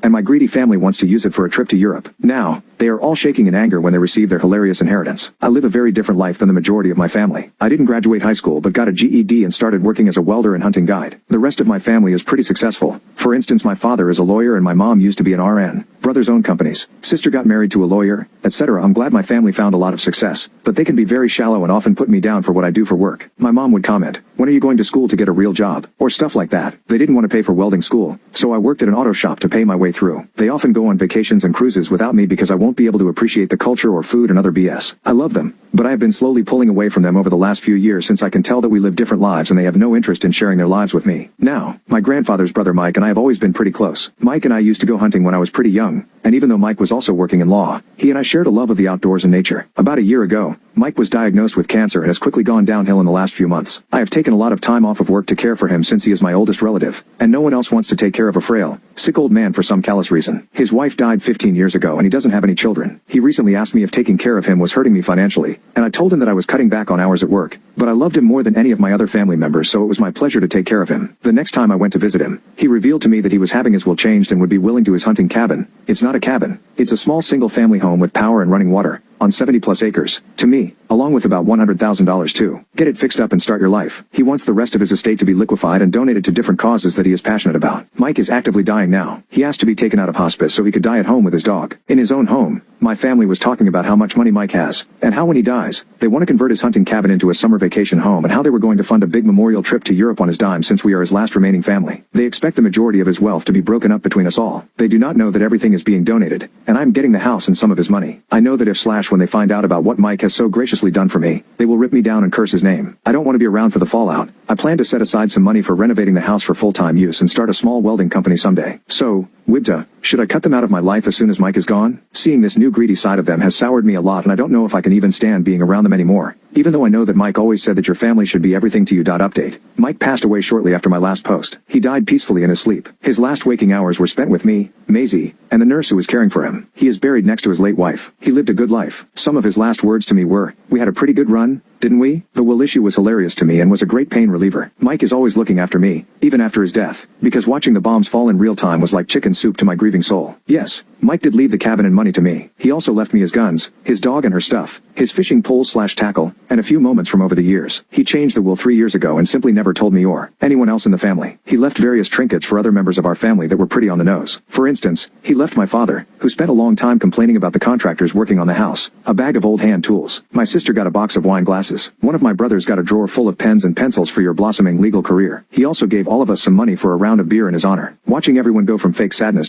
and my greedy family wants to use it for a trip to Europe. Now, they are all shaking in anger when they receive their hilarious inheritance. I live a very different life than the majority of my family. I didn't graduate high school but got a GED and started working as a welder and hunting guide. The rest of my family is pretty successful. For instance, my father is a lawyer and my mom used to be an RN. Brothers own companies. Sister got married to a lawyer, etc. I'm glad my family found a lot of success, but they can be very shallow and often put me down for what I do for work. My mom would comment, "When are you going to school to get a real job?" or stuff like that. They didn't want to pay for welding school, so I worked at an auto shop to pay my way through. They often go on vacations and cruises without me because I won't be able to appreciate the culture or food and other BS. I love them, but I have been slowly pulling away from them over the last few years since I can tell that we live different lives and they have no interest in sharing their lives with me. Now, my grandfather's brother Mike and I have always been pretty close. Mike and I used to go hunting when I was pretty young, and even though Mike was also working in law, he and I shared a love of the outdoors and nature. About a year ago, Mike was diagnosed with cancer and has quickly gone downhill in the last few months. I have taken a lot of time off of work to care for him since he is my oldest relative, and no one else wants to take care of a frail, sick old man for some callous reason. His wife died 15 years ago and he doesn't have any children. He recently asked me if taking care of him was hurting me financially, and I told him that I was cutting back on hours at work, but I loved him more than any of my other family members, so it was my pleasure to take care of him. The next time I went to visit him, he revealed to me that he was having his will changed and would be willing to his hunting cabin. It's not a cabin. It's a small single-family home with power and running water, on 70+ acres, to me, along with about $100,000 too. Get it fixed up and start your life. He wants the rest of his estate to be liquefied and donated to different causes that he is passionate about. Mike is actively dying now. He asked to be taken out of hospice so he could die at home with his dog. In his own home, my family was talking about how much money Mike has, and how when he dies, they want to convert his hunting cabin into a summer vacation home, and how they were going to fund a big memorial trip to Europe on his dime since we are his last remaining family. They expect the majority of his wealth to be broken up between us all. They do not know that everything is being donated, and I'm getting the house and some of his money. I know that if when they find out about what Mike has so graciously done for me, they will rip me down and curse his name. I don't want to be around for the fallout. I plan to set aside some money for renovating the house for full-time use and start a small welding company someday. So, Wibta, should I cut them out of my life as soon as Mike is gone? Seeing this new greedy side of them has soured me a lot, and I don't know if I can even stand being around them anymore. Even though I know that Mike always said that your family should be everything to you. Update. Mike passed away shortly after my last post. He died peacefully in his sleep. His last waking hours were spent with me, Maisie, and the nurse who was caring for him. He is buried next to his late wife. He lived a good life. Some of his last words to me were, "We had a pretty good run, didn't we?" The will issue was hilarious to me and was a great pain reliever. Mike is always looking after me, even after his death, because watching the bombs fall in real time was like chicken soup to my grieving soul. Yes, Mike did leave the cabin and money to me. He also left me his guns, his dog and her stuff, his fishing pole/tackle, and a few moments from over the years. He changed the will 3 years ago and simply never told me or anyone else in the family. He left various trinkets for other members of our family that were pretty on the nose. For instance, he left my father, who spent a long time complaining about the contractors working on the house, a bag of old hand tools. My sister got a box of wine glasses. One of my brothers got a drawer full of pens and pencils for your blossoming legal career. He also gave all of us some money for a round of beer in his honor. Watching everyone go from fake sadness